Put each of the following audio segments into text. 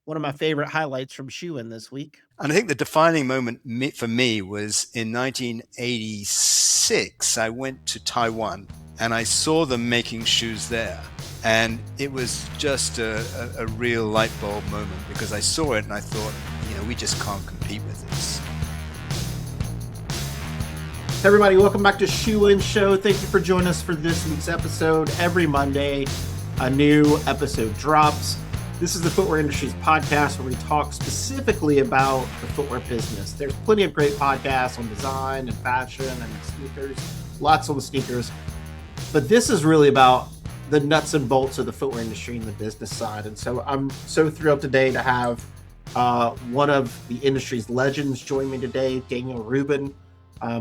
one of my favorite highlights from Shoein this week. And I think the defining moment for me was in 1986. I went to Taiwan and I saw them making shoes there. And it was just a real light bulb moment because I saw it and I thought, we just can't compete with this. Hey everybody, welcome back to Shoein Show. Thank you for joining us for this week's episode. Every Monday, a new episode drops. This is the Footwear Industry's podcast where we talk specifically about the footwear business. There's plenty of great podcasts on design and fashion and sneakers, lots on sneakers. But this is really about the nuts and bolts of the footwear industry and the business side. And so I'm so thrilled today to have one of the industry's legends join me today, Daniel Rubin,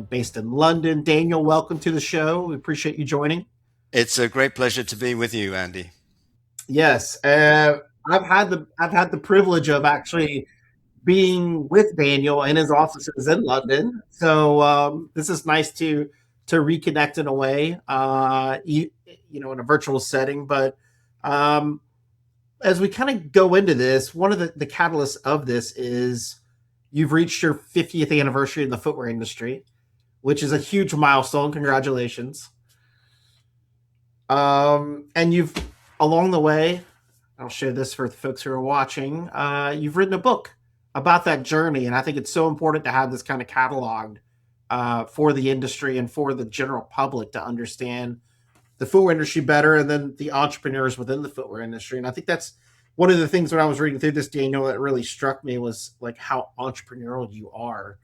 based in London. Daniel, welcome to the show. We appreciate you joining. It's a great pleasure to be with you, Andy. Yes, I've had the privilege of actually being with Daniel in his offices in London. So this is nice to reconnect in a way, in a virtual setting. But as we kind of go into this, one of the catalysts of this is you've reached your 50th anniversary in the footwear industry, which is a huge milestone. Congratulations. And you've, along the way, I'll share this for the folks who are watching, you've written a book about that journey. And I think it's so important to have this kind of cataloged for the industry and for the general public to understand the footwear industry better, and then the entrepreneurs within the footwear industry. And I think that's one of the things when I was reading through this, Daniel, that really struck me was like how entrepreneurial you are,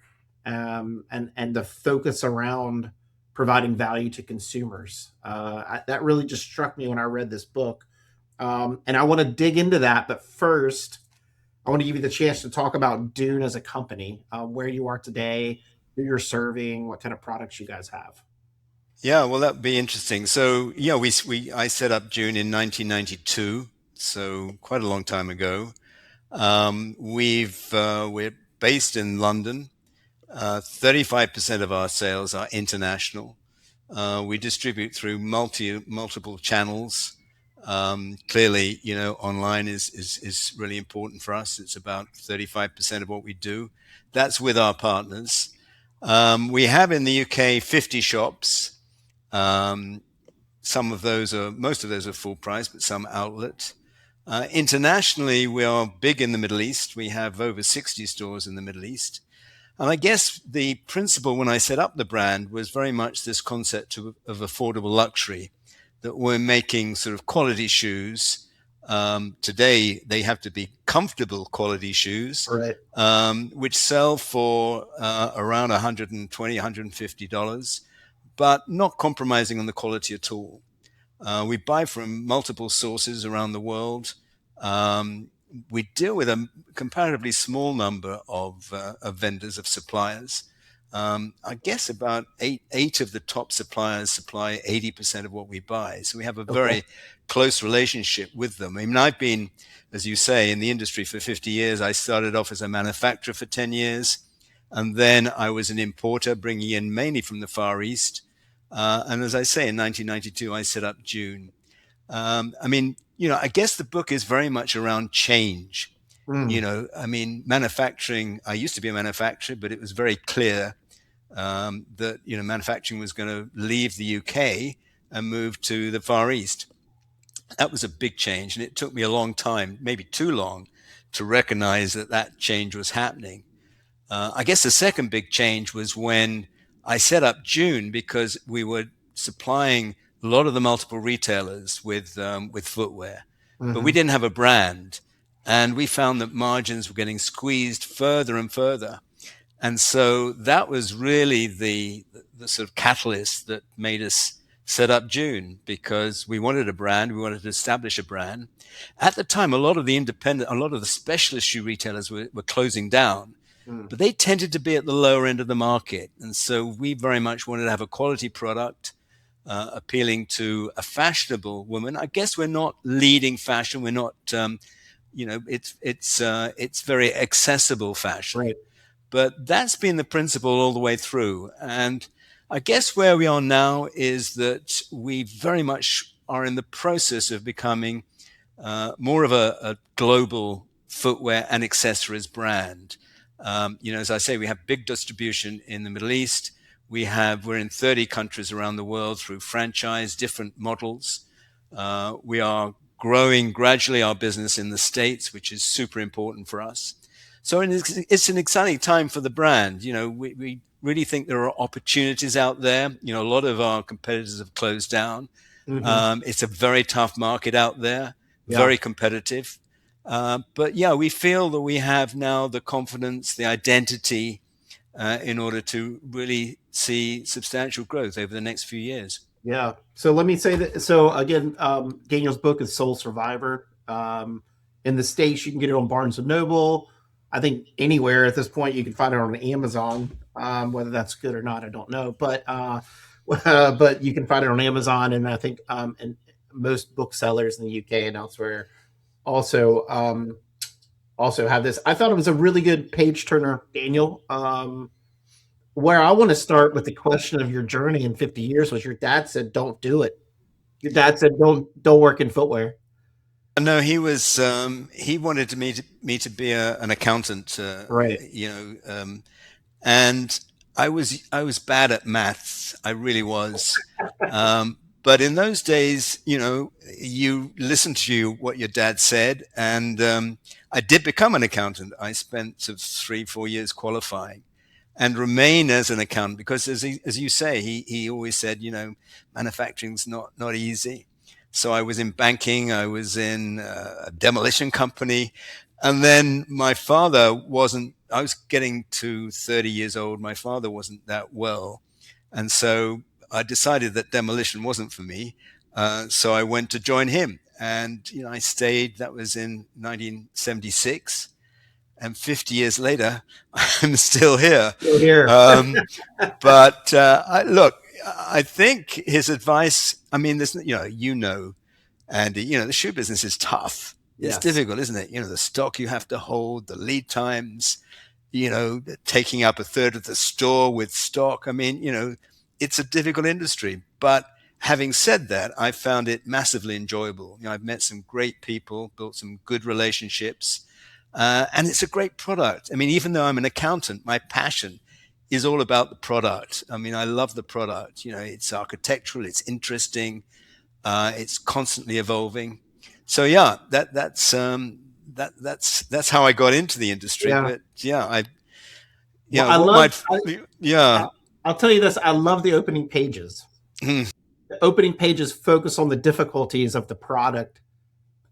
and the focus around providing value to consumers. That really just struck me when I read this book. And I want to dig into that. But first, I want to give you the chance to talk about Dune as a company, where you are today, who you're serving, what kind of products you guys have. Yeah, well, that'd be interesting. So, I set up Dune in 1992, so quite a long time ago. We're based in London. 35% of our sales are international. We distribute through multiple channels. Clearly, online is really important for us. It's about 35% of what we do. That's with our partners. We have in the UK 50 shops. Most of those are full price, but some outlet. Internationally, we are big in the Middle East. We have over 60 stores in the Middle East. And I guess the principle when I set up the brand was very much this concept of affordable luxury, that we're making sort of quality shoes. Today, they have to be comfortable quality shoes, Right. Which sell for around $120, $150, but not compromising on the quality at all. We buy from multiple sources around the world. We deal with a comparatively small number of vendors, of suppliers. I guess about eight of the top suppliers supply 80% of what we buy. So we have a very close relationship with them. I mean, I've been, as you say, in the industry for 50 years. I started off as a manufacturer for 10 years. And then I was an importer, bringing in mainly from the Far East. And as I say, in 1992, I set up Dune. I guess the book is very much around change. Manufacturing, I used to be a manufacturer, but it was very clear that, manufacturing was going to leave the UK and move to the Far East. That was a big change. And it took me a long time, maybe too long, to recognize that change was happening. I guess the second big change was when I set up Dune, because we were supplying a lot of the multiple retailers with footwear, but we didn't have a brand, and we found that margins were getting squeezed further and further. And so that was really the sort of catalyst that made us set up Dune, because we wanted a brand, we wanted to establish a brand. At the time, a lot of the specialist shoe retailers were closing down. But they tended to be at the lower end of the market. And so we very much wanted to have a quality product, appealing to a fashionable woman. I guess we're not leading fashion. We're not, it's very accessible fashion. Right. But that's been the principle all the way through. And I guess where we are now is that we very much are in the process of becoming more of a global footwear and accessories brand. As I say, we have big distribution in the Middle East. We're in 30 countries around the world through franchise, different models. We are growing gradually our business in the States, which is super important for us. So it's an exciting time for the brand. We really think there are opportunities out there. A lot of our competitors have closed down. Hmm. It's a very tough market out there, Yeah. very competitive. But yeah, we feel that we have now the confidence, the identity in order to really see substantial growth over the next few years. Yeah. So let me say that. So again, Daniel's book is Soul Survivor. In the States, you can get it on Barnes and Noble. I think anywhere at this point you can find it on Amazon. Whether that's good or not, I don't know. But you can find it on Amazon, and I think and most booksellers in the UK and elsewhere also also have this. I thought it was a really good page turner, Daniel. Where I want to start with the question of your journey in 50 years was your dad said, "Don't do it." Your dad said, "Don't work in footwear." No, he wanted me to be an accountant, Right. and I was bad at maths. I really was. But in those days, you listened to what your dad said, and I did become an accountant. I spent sort of 3, 4 years qualifying, and remain as an accountant because, as you say, he always said, manufacturing's not easy. So I was in banking, I was in a demolition company, and then my father wasn't. I was getting to 30 years old. My father wasn't that well, and so I decided that demolition wasn't for me. So I went to join him, and I stayed. That was in 1976, and 50 years later, I'm still here. Still here. Um, but look, I think his advice. I mean, there's and the shoe business is tough. It's Yes. difficult, isn't it? The stock you have to hold, the lead times, taking up a third of the store with stock. I mean, it's a difficult industry. But having said that, I found it massively enjoyable. I've met some great people, built some good relationships, and it's a great product. I mean, even though I'm an accountant, my passion is all about the product. I mean, I love the product. It's architectural, it's interesting, it's constantly evolving. So yeah, that's how I got into the industry. Yeah. But yeah, Well, what might I yeah. I'll tell you this. I love the opening pages. The opening pages focus on the difficulties of the product,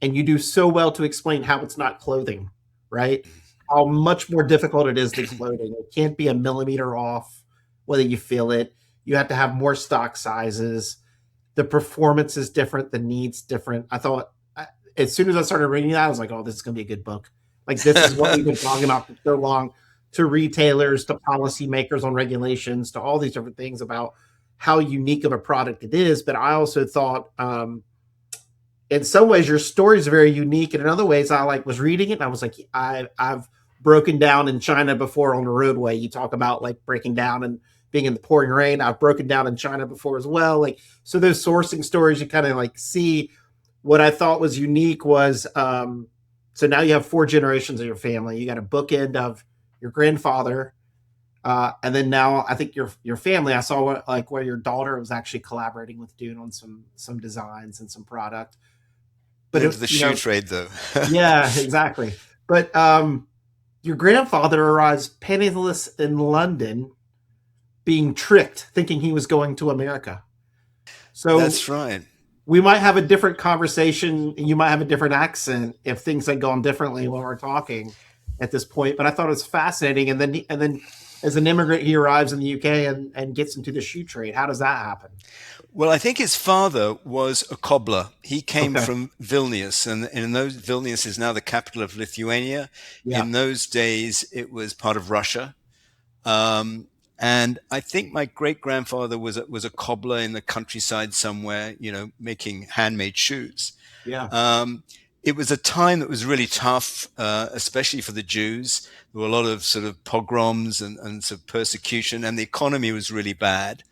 and you do so well to explain how it's not clothing, right? How much more difficult it is than clothing. It can't be a millimeter off, whether you feel it. You have to have more stock sizes. The performance is different. The needs different. I thought as soon as I started reading that, I was like, "Oh, this is going to be a good book." Like this is what we've been talking about for so long, to retailers, to policymakers on regulations, to all these different things about how unique of a product it is. But I also thought, in some ways, your story is very unique, and in other ways, I like was reading it and I was like, I've broken down in China before on the roadway. You talk about like breaking down and being in the pouring rain. I've broken down in China before as well. Like so, those sourcing stories you kind of like see. What I thought was unique was so now you have four generations of your family. You got a bookend of your grandfather, and then now I think your family. I saw like where your daughter was actually collaborating with Dune on some designs and some product. But Into the shoe trade, though. yeah, exactly. But your grandfather arrives penniless in London, being tricked, thinking he was going to America. So That's right. we might have a different conversation. You might have a different accent if things had gone differently when we're talking at this point. But I thought it was fascinating. And then as an immigrant, he arrives in the UK and gets into the shoe trade. How does that happen? Well, I think his father was a cobbler. He came Okay. from Vilnius, and in those Vilnius is now the capital of Lithuania. Yeah. In those days, it was part of Russia. Um, and I think my great grandfather was a cobbler in the countryside somewhere, making handmade shoes. Yeah. Um, it was a time that was really tough, especially for the Jews. There were a lot of sort of pogroms and sort of persecution, and the economy was really bad.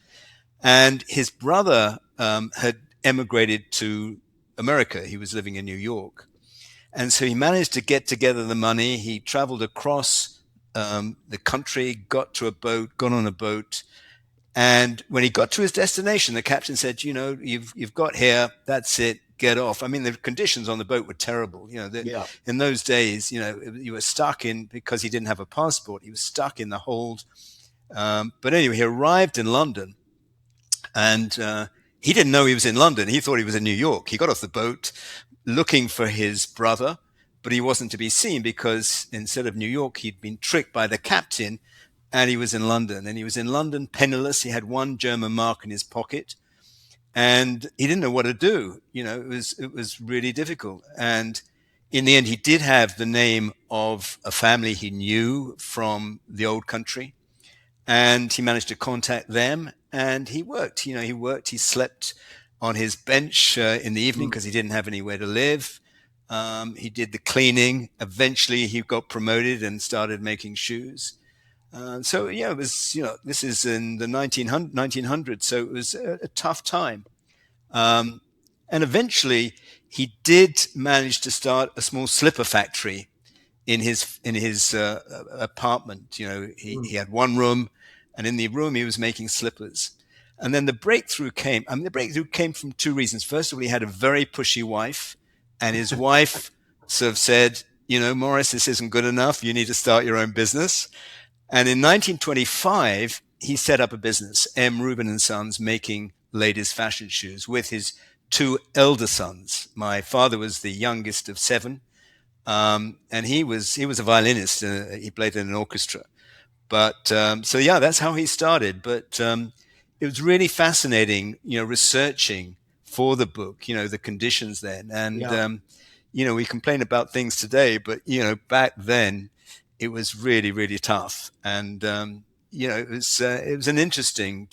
And his brother had emigrated to America. He was living in New York. And so he managed to get together the money. He traveled across the country, got on a boat, and when he got to his destination, the captain said, you've got here. That's it. Get off. I mean, the conditions on the boat were terrible. Yeah. In those days, you were stuck in, because he didn't have a passport. He was stuck in the hold. But anyway, he arrived in London, and he didn't know he was in London. He thought he was in New York. He got off the boat looking for his brother, but he wasn't to be seen, because instead of New York, he'd been tricked by the captain, and he was in London. And he was in London penniless. He had one German mark in his pocket, and he didn't know what to do. It was really difficult. And in the end, he did have the name of a family he knew from the old country, and he managed to contact them, and he worked. He slept on his bench in the evening, Mm. because he didn't have anywhere to live. He did the cleaning. Eventually he got promoted and started making shoes. So yeah, it was, this is in the 1900s, so it was a tough time. Um, and eventually he did manage to start a small slipper factory in his apartment. He Mm. had one room, and in the room he was making slippers. And then the breakthrough came. I mean, the breakthrough came from two reasons. First of all, he had a very pushy wife, and his wife sort of said, Morris, this isn't good enough. You need to start your own business. And in 1925, he set up a business, Rubin and Sons, making ladies' fashion shoes with his two elder sons. My father was the youngest of seven, and he was a violinist. He played in an orchestra. But so yeah, that's how he started. But it was really fascinating, researching for the book, the conditions then. And Yeah. we complain about things today, but back then it was really, really tough. And it was an interesting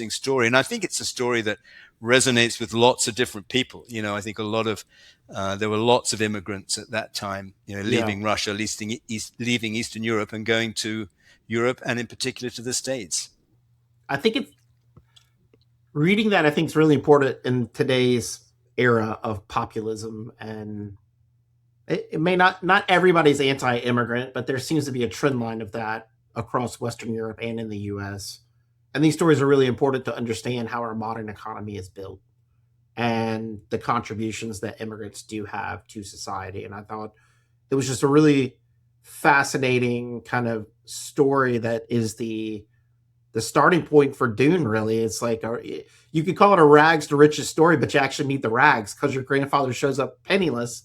story. And I think it's a story that resonates with lots of different people. I think there were lots of immigrants at that time, Yeah. leaving Russia, leaving Eastern Europe, and going to Europe, and in particular to the States. I think it's reading that, I think, is really important in today's era of populism. And it may not everybody's anti-immigrant, but there seems to be a trend line of that across Western Europe and in the US. And these stories are really important to understand how our modern economy is built and the contributions that immigrants do have to society. And I thought it was just a really fascinating kind of story that is the starting point for Dune. Really, it's like you could call it a rags to riches story, but you actually meet the rags because your grandfather shows up penniless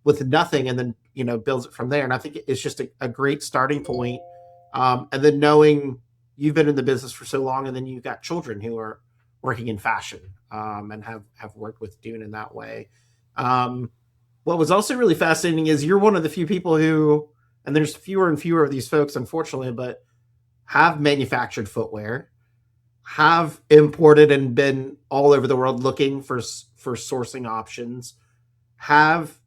with nothing, and then builds it from there. And I think it's just a great starting point. And then knowing you've been in the business for so long, and then you've got children who are working in fashion, and have worked with Dune in that way. Um, what was also really fascinating is you're one of the few people who, and there's fewer and fewer of these folks, unfortunately, but have manufactured footwear, have imported and been all over the world looking for sourcing options, have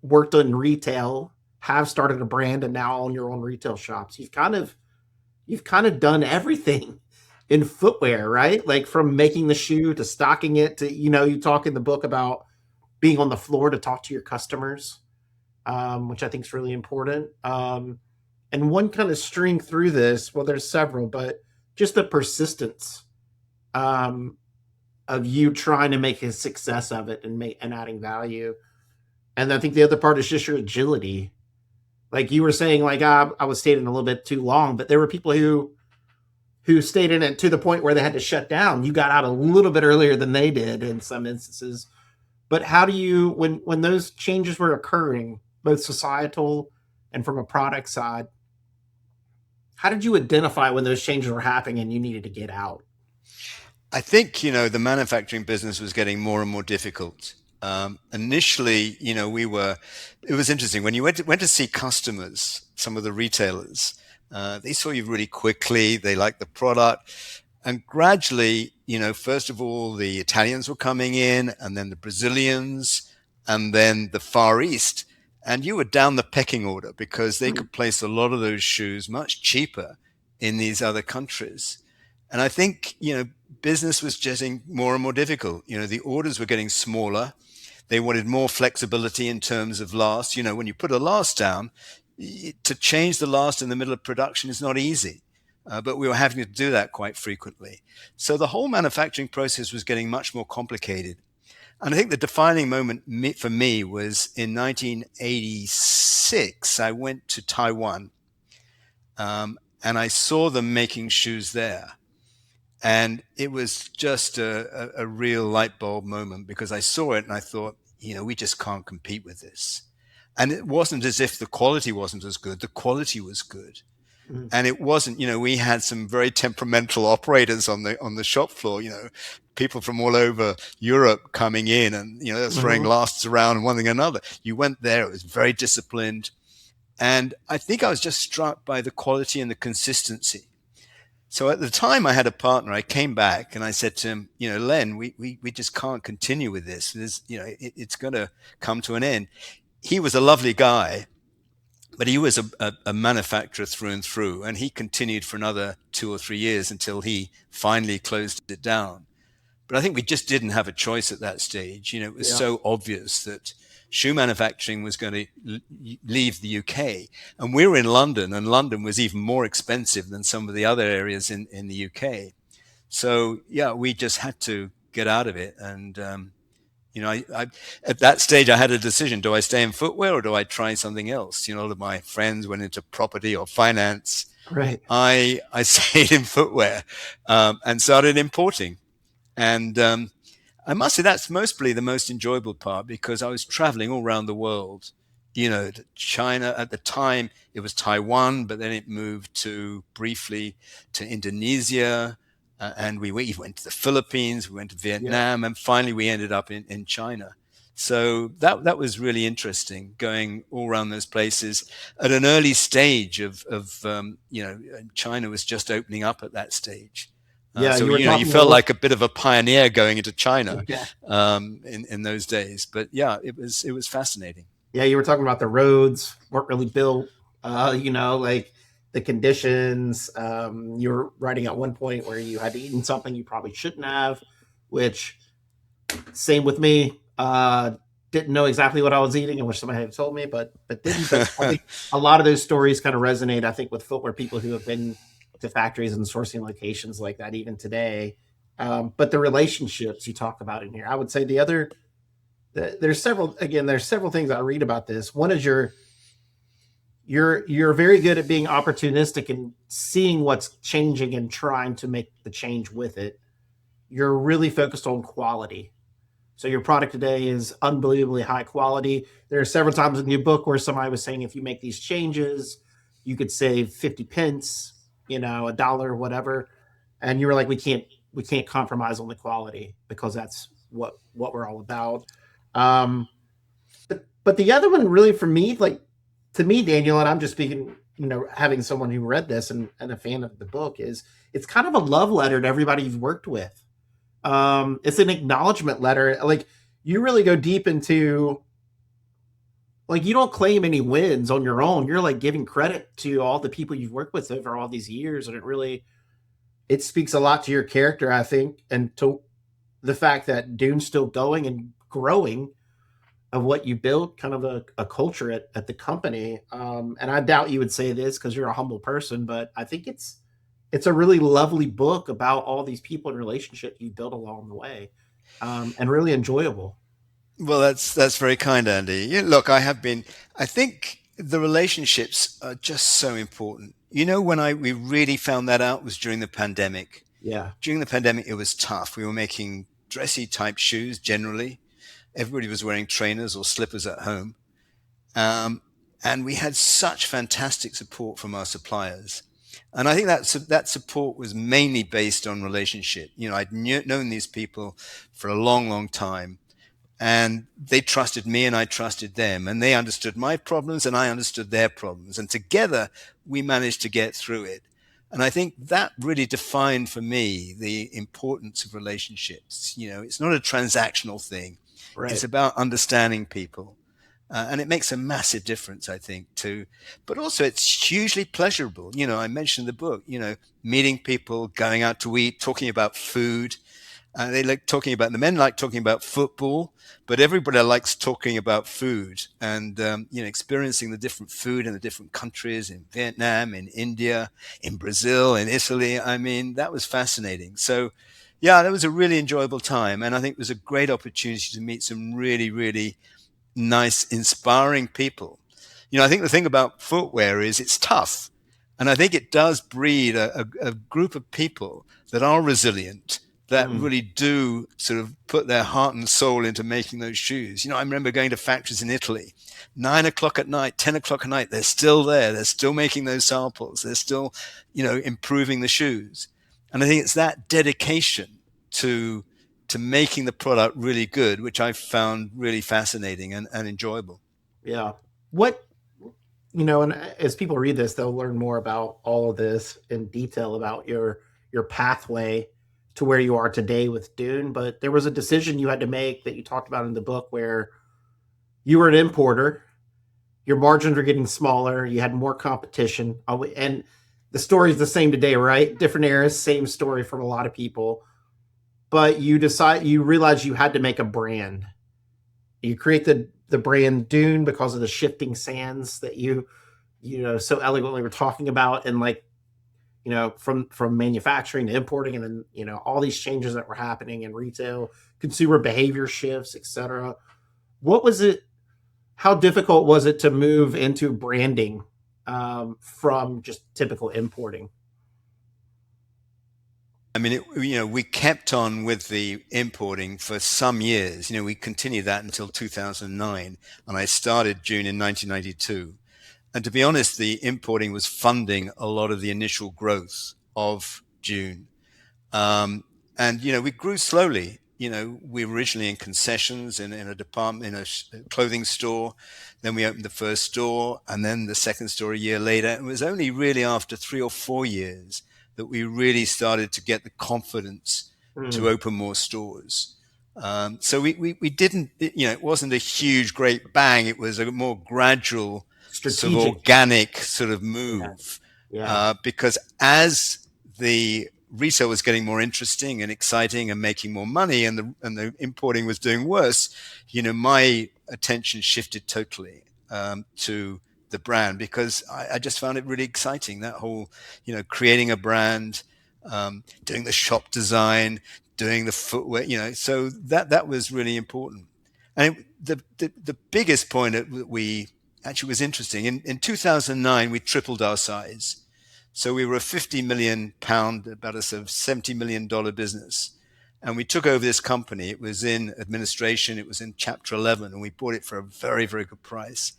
worked in retail, have started a brand, and now own your own retail shops. You've kind of done everything in footwear, right? Like from making the shoe to stocking it to you talk in the book about being on the floor to talk to your customers, which I think is really important. And one kind of string through this, well, there's several, but just the persistence, um, of you trying to make a success of it and adding value. And I think the other part is just your agility. Like you were saying, like I was staying in a little bit too long, but there were people who stayed in it to the point where they had to shut down. You got out a little bit earlier than they did in some instances. But how do you, when those changes were occurring, both societal and from a product side, how did you identify when those changes were happening and you needed to get out? I think, the manufacturing business was getting more and more difficult. Initially, it was interesting when you went to see customers, some of the retailers, they saw you really quickly. They liked the product. And gradually, first of all, the Italians were coming in, and then the Brazilians, and then the Far East. And you were down the pecking order, because they Hmm. could place a lot of those shoes much cheaper in these other countries. And I think, business was getting more and more difficult. The orders were getting smaller. They wanted more flexibility in terms of last. When you put a last down, to change the last in the middle of production is not easy. But we were having to do that quite frequently. So the whole manufacturing process was getting much more complicated. And I think the defining moment for me was in 1986. I went to Taiwan, and I saw them making shoes there. And it was just a real light bulb moment, because I saw it and I thought, we just can't compete with this. And it wasn't as if the quality wasn't as good. The quality was good. Mhm. And it wasn't, we had some very temperamental operators on the shop floor, people from all over Europe coming in, and, throwing Mhm. lasts around and one thing or another. You went there, it was very disciplined. And I think I was just struck by the quality and the consistency. So at the time I had a partner. I came back and I said to him, Len, we just can't continue with this. It's going to come to an end. He was a lovely guy, but he was a manufacturer through and through. And he continued for another 2 or 3 years until he finally closed it down. But I think we just didn't have a choice at that stage. It was Yeah. so obvious that shoe manufacturing was going to leave the UK. And we were in London, and London was even more expensive than some of the other areas in the UK. So, yeah, we just had to get out of it. And, I at that stage, I had a decision. Do I stay in footwear or do I try something else? A lot of my friends went into property or finance. Right. I stayed in footwear, and started importing. And I must say that's mostly the most enjoyable part, because I was traveling all around the world. To China at the time, it was Taiwan, but then it moved to briefly to Indonesia, and we went to the Philippines, we went to Yeah. Vietnam, and finally we ended up in China. So that was really interesting, going all around those places at an early stage of China was just opening up at that stage. Yeah. So You were you talking a felt little. like a bit of a pioneer going into China, Yeah. in those days. But yeah, it was fascinating. Yeah. You were talking about the roads weren't really built. Like the conditions. You were writing at one point where you had eaten something you probably shouldn't have, which same with me. Didn't know exactly what I was eating. I wish somebody had told me, but didn't. But I think a lot of those stories kind of resonate. I think with footwear people who have been to factories and sourcing locations like that even today. But the relationships you talk about in here, I would say there's several. Again, there's several things I read about this. One is you're very good at being opportunistic and seeing what's changing and trying to make the change with it. You're really focused on quality. So your product today is unbelievably high quality. There are several times in your book where somebody was saying if you make these changes, you could save 50 pence, a dollar, whatever. And you were like, we can't compromise on the quality because that's what we're all about. Um, but the other one really for me, like to me, Daniel, and I'm just speaking, having someone who read this and a fan of the book, is it's kind of a love letter to everybody you've worked with. It's an acknowledgement letter. Like you really go deep into, like, you don't claim any wins on your own. You're like giving credit to all the people you've worked with over all these years, and it speaks a lot to your character, I think, and to the fact that Dune's still going and growing, of what you built, kind of a culture at the company. And I doubt you would say this because you're a humble person, but I think it's a really lovely book about all these people and relationships you built along the way, and really enjoyable. Well, that's very kind, Andy. Look, I think the relationships are just so important. When we really found that out was during the pandemic. Yeah. During the pandemic, it was tough. We were making dressy type shoes generally. Everybody was wearing trainers or slippers at home. Um, and we had such fantastic support from our suppliers. And I think that support was mainly based on relationship. I'd known these people for a long, long time, and they trusted me and I trusted them, and they understood my problems and I understood their problems. And together we managed to get through it. And I think that really defined for me the importance of relationships. It's not a transactional thing. It's Right. about understanding people. And it makes a massive difference, I think, too. But also, it's hugely pleasurable. I mentioned the book, meeting people, going out to eat, talking about food. They like talking about, the men like talking about football, but everybody likes talking about food and, experiencing the different food in the different countries, in Vietnam, in India, in Brazil, in Italy. I mean, that was fascinating. So, yeah, that was a really enjoyable time. And I think it was a great opportunity to meet some really, really nice, inspiring people. I think the thing about footwear is it's tough. And I think it does breed a group of people that are resilient, that Mm, really do sort of put their heart and soul into making those shoes. I remember going to factories in Italy, 9 o'clock at night, 10 o'clock at night, they're still there. They're still making those samples. They're still, improving the shoes. And I think it's that dedication to making the product really good, which I found really fascinating and enjoyable. yeah. What, and as people read this, they'll learn more about all of this in detail about your pathway to where you are today with Dune. But there was a decision you had to make that you talked about in the book where you were an importer, your margins are getting smaller, you had more competition, and the story is the same today, right? Different eras, same story from a lot of people. But you realize you had to make a brand. You create the brand Dune because of the shifting sands that so eloquently were talking about, and like from manufacturing to importing, and then all these changes that were happening in retail, consumer behavior shifts, etc. What was it? How difficult was it to move into branding from just typical importing? I mean, we kept on with the importing for some years. We continued that until 2009, and I started June in 1992. And to be honest, the importing was funding a lot of the initial growth of June. Um, and we grew slowly. We were originally in concessions in a department, in a clothing store. Then we opened the first store, and then the second store a year later. It was only really after 3 or 4 years that we really started to get the confidence to Mm, open more stores. So we didn't, it wasn't a huge, great bang. It was a more gradual, sort of strategic. organic sort of Yeah. move. Yeah. Because as the retail was getting more interesting and exciting and making more money, and the importing was doing worse, my attention shifted totally to the brand, because I just found it really exciting. That whole, creating a brand, doing the shop design, doing the footwear, so that was really important. And the biggest point that we actually was interesting in 2009, we tripled our size. So we were a 50 million pound, about a sort of $70 million business. And we took over this company. It was in administration. It was in Chapter 11, and we bought it for a very, very good price.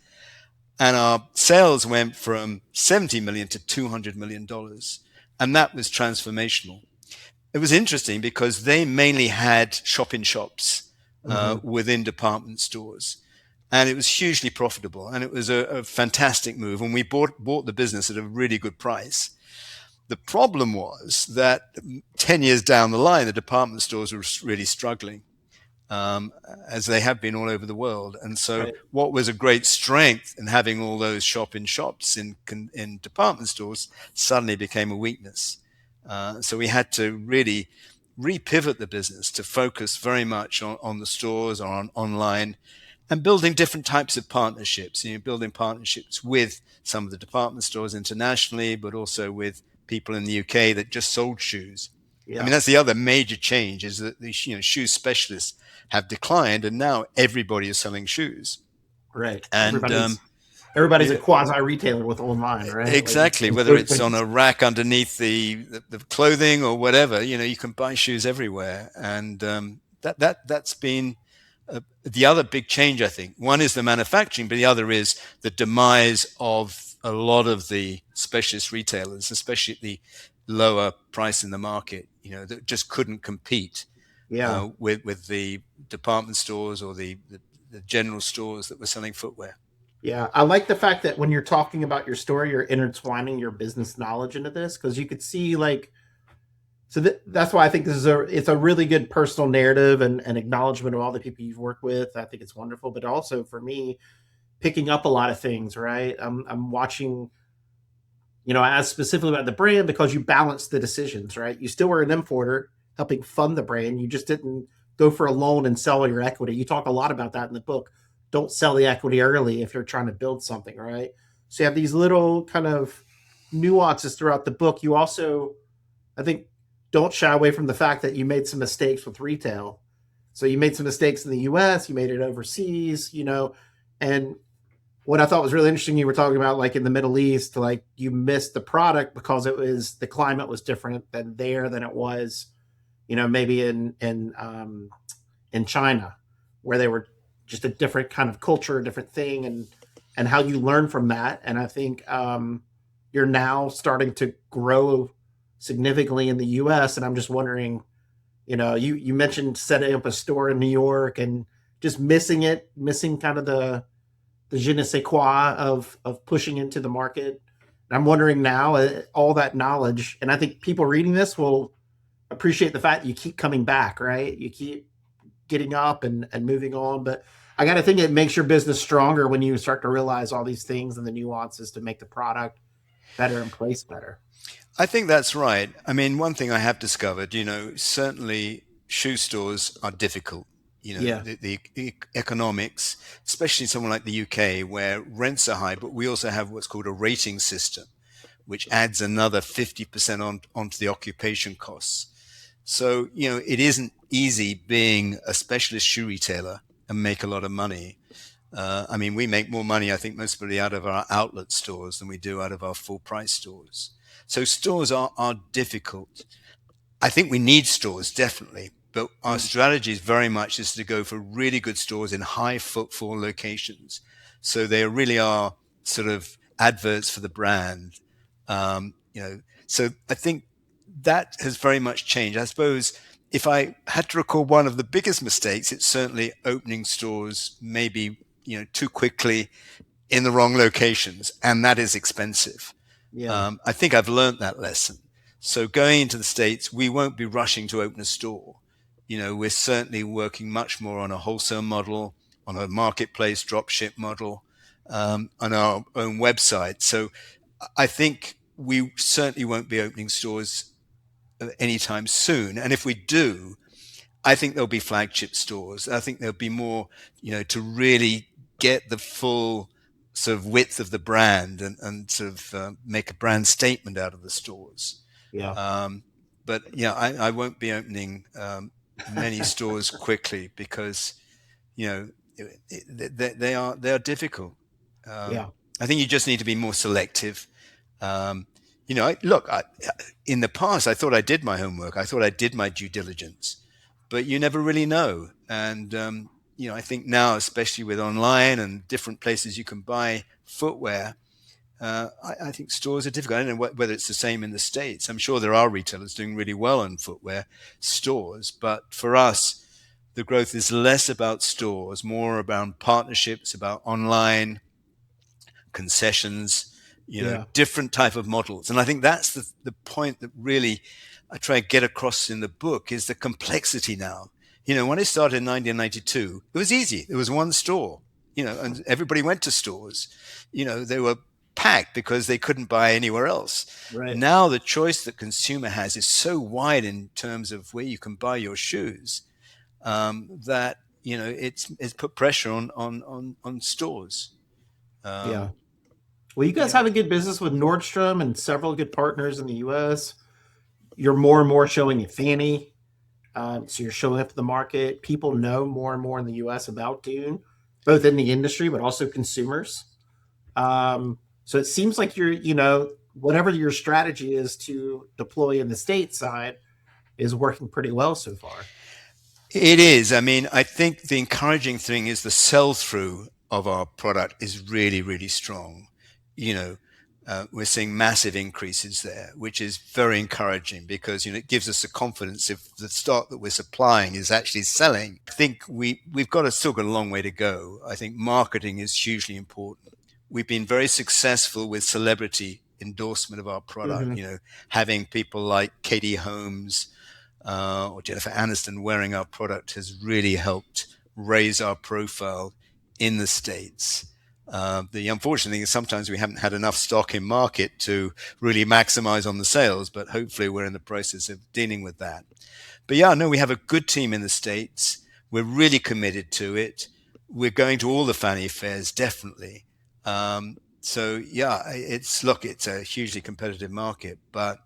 And our sales went from 70 million to $200 million. And that was transformational. It was interesting because they mainly had shop in shops Hmm. within department stores. And it was hugely profitable. And it was a fantastic move. And we bought the business at a really good price. The problem was that 10 years down the line, the department stores were really struggling, um, as they have been all over the world. And so, Right. what was a great strength in having all those shop in shops in department stores suddenly became a weakness. So, we had to really repivot the business to focus very much on the stores or on online, and building different types of partnerships. Building partnerships with some of the department stores internationally, but also with people in the UK that just sold shoes. I mean, Yeah. that's the other major change, is that the shoe specialists have declined, and now everybody is selling shoes. Right. And Everybody's you a know, quasi retailer with online, right? Like exactly, whether it's on a rack underneath the clothing or whatever, you can buy shoes everywhere. And that's been the other big change, I think. One is the manufacturing, but the other is the demise of a lot of the specialist retailers, especially at the lower price in the market, that just couldn't compete yeah. with the department stores or the general stores that were selling footwear. Yeah, I like the fact that when you're talking about your story, you're intertwining your business knowledge into this, because you could see like that's why I think it's a really good personal narrative and an acknowledgement of all the people you've worked with. I think it's wonderful, but also for me, picking up a lot of things. Right, I'm watching, as specifically about the brand, because you balance the decisions. Right, you still were an importer, helping fund the brand. You just didn't go for a loan and sell your equity. You talk a lot about that in the book. Don't sell the equity early if you're trying to build something, right? So you have these little kind of nuances throughout the book. You also, I think, don't shy away from the fact that you made some mistakes with retail. So you made some mistakes in the US, you made it overseas, and what I thought was really interesting, you were talking about like in the Middle East, like you missed the product because the climate was different than it was, maybe in China, where they were just a different kind of culture, a different thing, and how you learn from that. And I think you're now starting to grow significantly in the U.S. And I'm just wondering, you mentioned setting up a store in New York and just missing kind of the je ne sais quoi of pushing into the market. And I'm wondering now, all that knowledge, and I think people reading this will appreciate the fact that you keep coming back, right? You keep getting up and moving on. But I got to think it makes your business stronger when you start to realize all these things and the nuances to make the product better and place better. I think that's right. I mean, one thing I have discovered, certainly shoe stores are difficult. Yeah. The economics, especially somewhere like the UK, where rents are high, but we also have what's called a rating system, which adds another 50% onto the occupation costs. So, it isn't easy being a specialist shoe retailer and make a lot of money. I mean, we make more money, I think, mostly out of our outlet stores than we do out of our full price stores. So stores are difficult. I think we need stores, definitely. But our Mm. strategy is very much is to go for really good stores in high footfall locations. So they really are sort of adverts for the brand. So I think that has very much changed. I suppose if I had to recall one of the biggest mistakes, it's certainly opening stores maybe, too quickly in the wrong locations. And that is expensive. Yeah. I think I've learned that lesson. So going into the States, we won't be rushing to open a store. We're certainly working much more on a wholesale model, on a marketplace dropship model, on our own website. So I think we certainly won't be opening stores anytime soon. And if we do, I think there'll be flagship stores. I think there'll be more, to really get the full sort of width of the brand and sort of make a brand statement out of the stores. Yeah. Um, but yeah, I won't be opening many stores quickly because you know they are difficult. Yeah. I think you just need to be more selective. Um, look, in the past, I thought I did my homework. I thought I did my due diligence, but you never really know. And I think now, especially with online and different places you can buy footwear, I think stores are difficult. I don't know whether it's the same in the States. I'm sure there are retailers doing really well on footwear stores, but for us, the growth is less about stores, more about partnerships, about online concessions, Yeah. different type of models. And I think that's the point that really I try to get across in the book is the complexity now. When I started in 1992, it was easy. There was one store, and everybody went to stores. They were packed because they couldn't buy anywhere else. Right. Now the choice that consumer has is so wide in terms of where you can buy your shoes that it's put pressure on stores. Yeah. Um, Well, you guys yeah. have a good business with Nordstrom and several good partners in the U.S. You're more and more showing at Fanny. So you're showing up to the market. People know more and more in the U.S. about Dune, both in the industry but also consumers. So it seems like whatever your strategy is to deploy in the state side is working pretty well so far. It is. I mean, I think the encouraging thing is the sell through of our product is really, really strong. You know, we're seeing massive increases there, which is very encouraging because it gives us the confidence if the stock that we're supplying is actually selling. I think we've still got a long way to go. I think marketing is hugely important. We've been very successful with celebrity endorsement of our product. Hmm. Having people like Katie Holmes or Jennifer Aniston wearing our product has really helped raise our profile in the States. The unfortunate thing is sometimes we haven't had enough stock in market to really maximize on the sales, but hopefully we're in the process of dealing with that. But yeah, no, we have a good team in the States. We're really committed to it. We're going to all the fanny fairs, definitely. So yeah, it's a hugely competitive market, but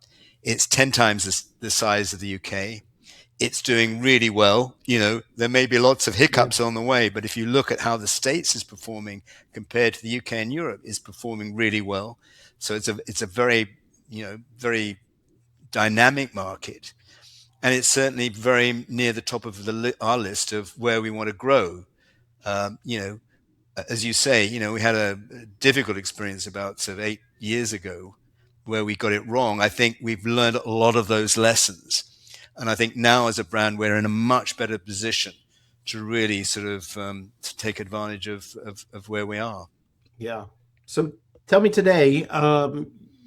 it's 10 times the size of the UK. It's doing really well. There may be lots of Yeah. hiccups on the way, but if you look at how the States is performing compared to the UK and Europe, is performing really well. So it's a very, very dynamic market, and it's certainly very near the top of our list of where we want to grow. Um, you know, as you say, we had a difficult experience about sort of 8 years ago where we got it wrong. I think we've learned a lot of those lessons. And I think now as a brand, we're in a much better position to really sort of to take advantage of where we are. Yeah. So tell me today,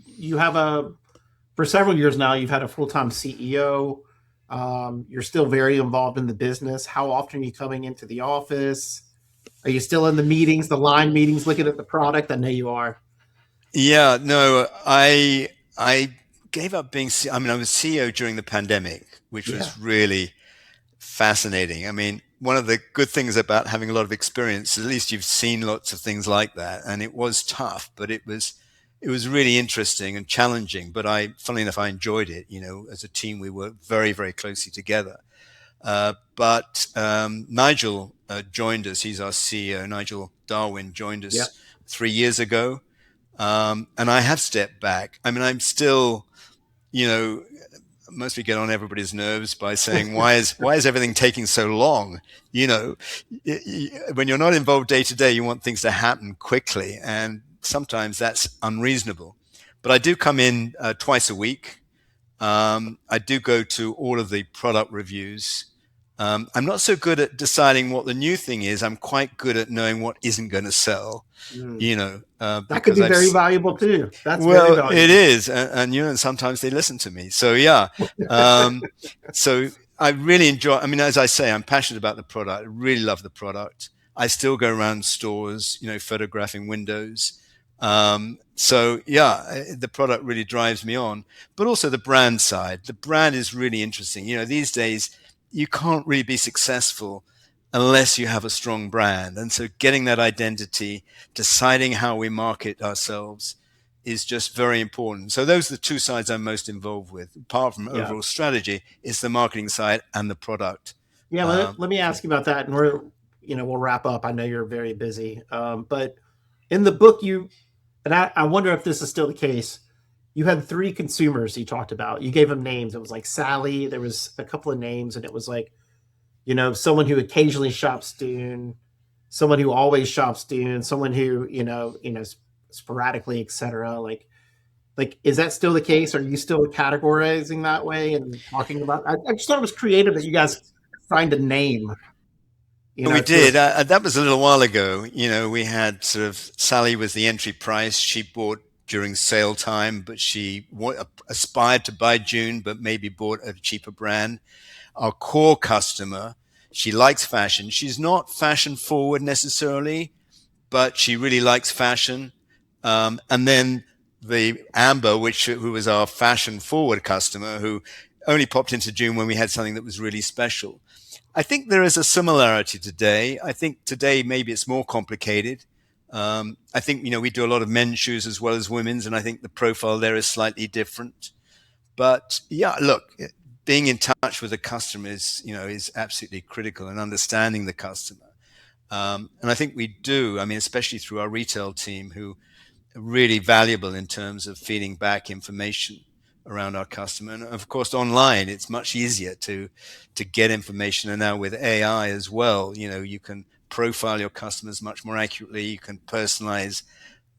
you have for several years now, you've had a full time CEO. You're still very involved in the business. How often are you coming into the office? Are you still in the meetings, the line meetings, looking at the product? I know you are. Yeah, no, I gave up being. I mean, I was CEO during the pandemic, which Yeah. was really fascinating. I mean, one of the good things about having a lot of experience, at least you've seen lots of things like that, and it was tough, but it was really interesting and challenging. But funnily enough, I enjoyed it. As a team, we worked very, very closely together. But Nigel joined us. He's our CEO. Nigel Darwin joined Yeah. us 3 years ago, and I have stepped back. I mean, I'm still, you know, mostly get on everybody's nerves by saying, why is everything taking so long? You know, when you're not involved day to day, you want things to happen quickly, and sometimes that's unreasonable. But I do come in twice a week. I do go to all of the product reviews. I'm not so good at deciding what the new thing is. I'm quite good at knowing what isn't going to sell. Mm. That could Because be very valuable too. That's very well, it valuable. is, and sometimes they listen to me. So yeah, um, so I really enjoy. I mean, as I say, I'm passionate about the product. I really love the product. I still go around stores, photographing windows. So yeah, the product really drives me on, but also the brand side. The brand is really interesting. These days you can't really be successful unless you have a strong brand, and so getting that identity, deciding how we market ourselves is just very important. So those are the two sides I'm most involved with. Apart from Yeah. overall strategy, it's the marketing side and the product. Yeah. Let me So ask you about that, and we'll wrap up. I know you're very busy, but in the book, and I wonder if this is still the case. You had three consumers you talked about. You gave them names. It was like Sally. There was a couple of names, and it was like someone who occasionally shops Dune, someone who always shops Dune, someone who sporadically, etc. Like, is that still the case? Are you still categorizing that way and talking about? I just thought it was creative that you guys find a name, we to did. That was a little while ago. We had sort of Sally was the entry price. She bought during sale time, but she aspired to buy June, but maybe bought a cheaper brand. Our core customer, she likes fashion. She's not fashion forward necessarily, but she really likes fashion. And then the Amber, who was our fashion forward customer, who only popped into June when we had something that was really special. I think there is a similarity today. I think today maybe it's more complicated. I think we do a lot of men's shoes as well as women's, and I think the profile there is slightly different. But yeah, look, being in touch with the customer is absolutely critical, and understanding the customer. And I think we do. I mean, especially through our retail team, who are really valuable in terms of feeding back information around our customer. And of course, online, it's much easier to get information. And now with AI as well, you can profile your customers much more accurately. You can personalize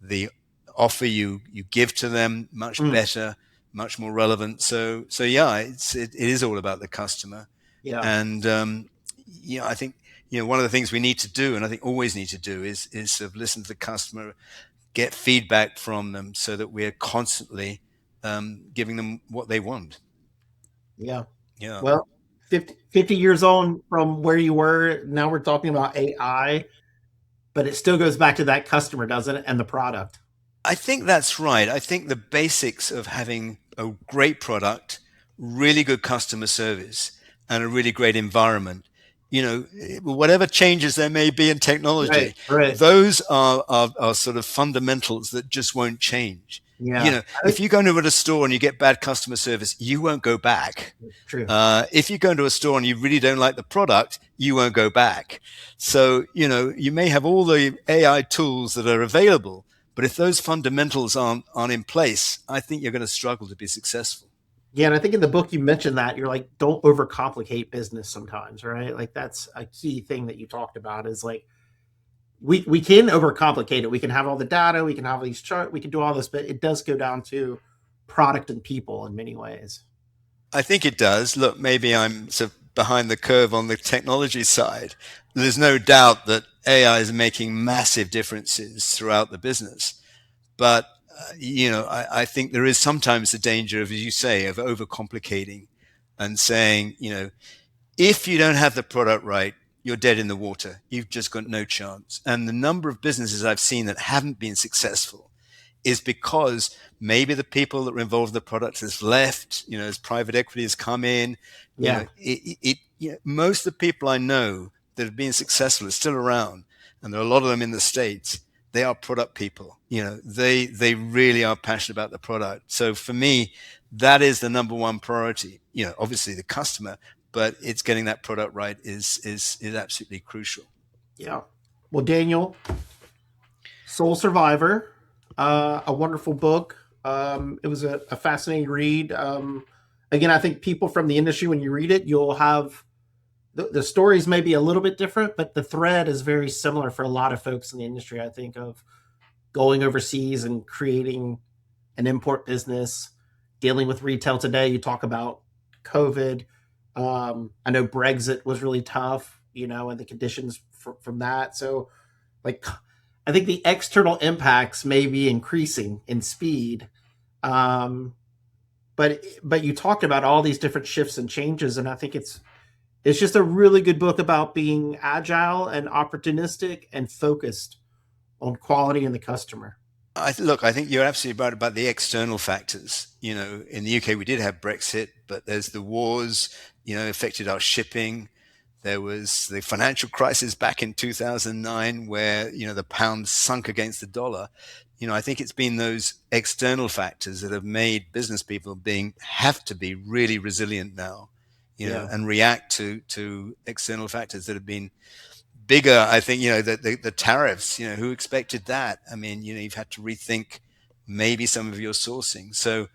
the offer you give to them much mm, better, much more relevant. So yeah, it is all about the customer. yeah, And I think one of the things we need to do, and I think always need to do, is sort of listen to the customer, get feedback from them, so that we're constantly giving them what they want. yeah. Yeah. Well, 50 years on from where you were, now we're talking about AI, but it still goes back to that customer, doesn't it? And the product. I think that's right. I think the basics of having a great product, really good customer service, and a really great environment, whatever changes there may be in Right, technology, right. those are sort of fundamentals that just won't change. Yeah, I If think you go into a store and you get bad customer service, you won't go back. true. If you go into a store and you really don't like the product, you won't go back. So, you may have all the AI tools that are available, but if those fundamentals aren't in place, I think you're going to struggle to be successful. Yeah, and I think in the book you mentioned that you're like, don't overcomplicate business sometimes, right? Like that's a key thing that you talked about is like we can overcomplicate it. We can have all the data, we can have these charts, we can do all this, but it does go down to product and people in many ways. I think it does. Look, maybe I'm sort of behind the curve on the technology side. There's no doubt that AI is making massive differences throughout the business. But, I think there is sometimes the danger of, as you say, of overcomplicating and saying, if you don't have the product right, you're dead in the water. You've just got no chance. And the number of businesses I've seen that haven't been successful is because maybe the people that were involved in the product has left, as private equity has come in, Yeah, most of the people I know that have been successful are still around. And there are a lot of them in the States. They are product people. They really are passionate about the product. So for me, that is the number one priority. Obviously the customer, but it's getting that product right is absolutely crucial. yeah. Well, Daniel, Soul Survivor, a wonderful book. It was a fascinating read. Again, I think people from the industry, when you read it, you'll have the stories may be a little bit different, but the thread is very similar for a lot of folks in the industry. I think of going overseas and creating an import business, dealing with retail today. You talk about COVID. I know Brexit was really tough, and the conditions from that. So, like, I think the external impacts may be increasing in speed. Um, but you talked about all these different shifts and changes, and I think it's just a really good book about being agile and opportunistic and focused on quality and the customer. I think you're absolutely right about the external factors. In the UK, we did have Brexit, but there's the wars, affected our shipping. There was the financial crisis back in 2009 where, the pound sunk against the dollar. I think it's been those external factors that have made business people have to be really resilient now, Yeah, and react to external factors that have been bigger. I think, the tariffs, who expected that? I mean, you've had to rethink maybe some of your sourcing. So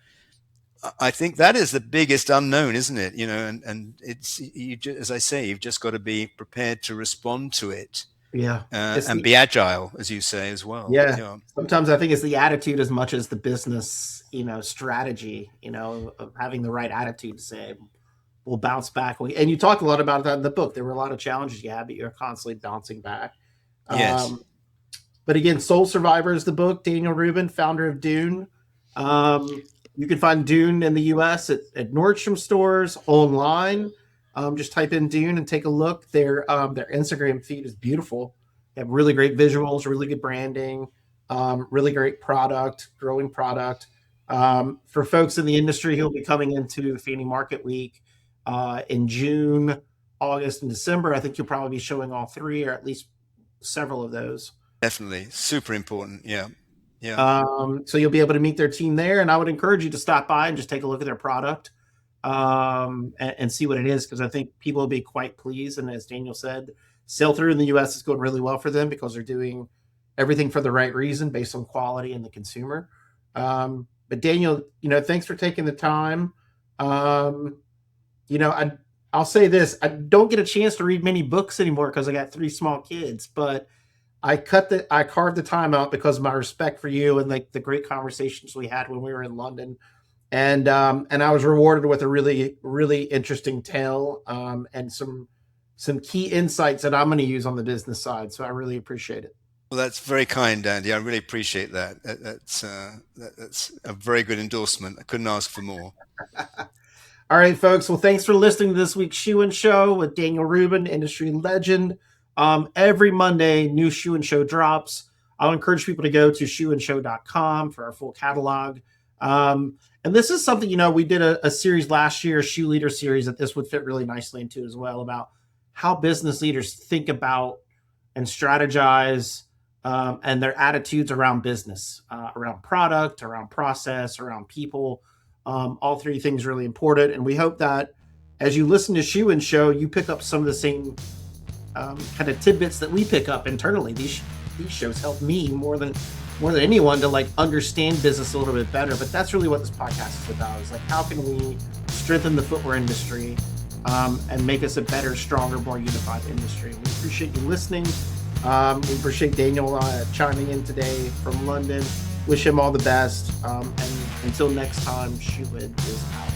I think that is the biggest unknown, isn't it? And it's, as I say, you've just got to be prepared to respond to it, yeah. It's and the be agile, as you say, as well. Yeah. Yeah. Sometimes I think it's the attitude as much as the business, strategy, of having the right attitude to say, we'll bounce back. And you talk a lot about that in the book. There were a lot of challenges you had, but you're constantly bouncing back. Yes. Um, but again, Soul Survivor is the book. Daniel Rubin, founder of Dune. You can find Dune in the US at Nordstrom stores, online. Just type in Dune and take a look. Their Instagram feed is beautiful. They have really great visuals, really good branding, really great product, growing product. For folks in the industry who'll be coming into Fanny Market Week in June, August, and December, I think you'll probably be showing all three or at least several of those. Definitely. Super important. Yeah. Yeah. So you'll be able to meet their team there, and I would encourage you to stop by and just take a look at their product, and see what it is, because I think people will be quite pleased. And as Daniel said, sell through in the U.S. is going really well for them because they're doing everything for the right reason based on quality and the consumer. But Daniel, thanks for taking the time. Um, I'll say this: I don't get a chance to read many books anymore because I got three small kids, but I carved the time out because of my respect for you and like the great conversations we had when we were in London, and I was rewarded with a really really interesting tale, and some key insights that I'm going to use on the business side. So I really appreciate it. Well, that's very kind, Andy. I really appreciate that. That's a very good endorsement. I couldn't ask for more. All right, folks. Well, thanks for listening to this week's Shoe and Show with Daniel Rubin, industry legend. Every Monday, new Shoe and Show drops. I'll encourage people to go to shoeandshow.com for our full catalog. And this is something, we did a series last year, a shoe leader series, that this would fit really nicely into as well, about how business leaders think about and strategize, and their attitudes around business, around product, around process, around people. All three things really important. And we hope that as you listen to Shoe and Show, you pick up some of the same kind of tidbits that we pick up internally. These shows help me more than anyone to like understand business a little bit better. But that's really what this podcast is about. Is like, how can we strengthen the footwear industry, and make us a better, stronger, more unified industry? We appreciate you listening. We appreciate Daniel chiming in today from London. Wish him all the best. And until next time, Shoe-In is out.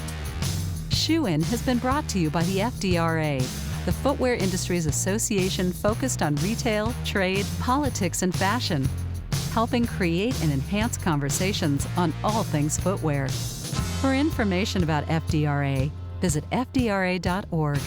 Shoe-In has been brought to you by the FDRA, the Footwear Industries Association focused on retail, trade, politics, and fashion, helping create and enhance conversations on all things footwear. For information about FDRA, visit fdra.org.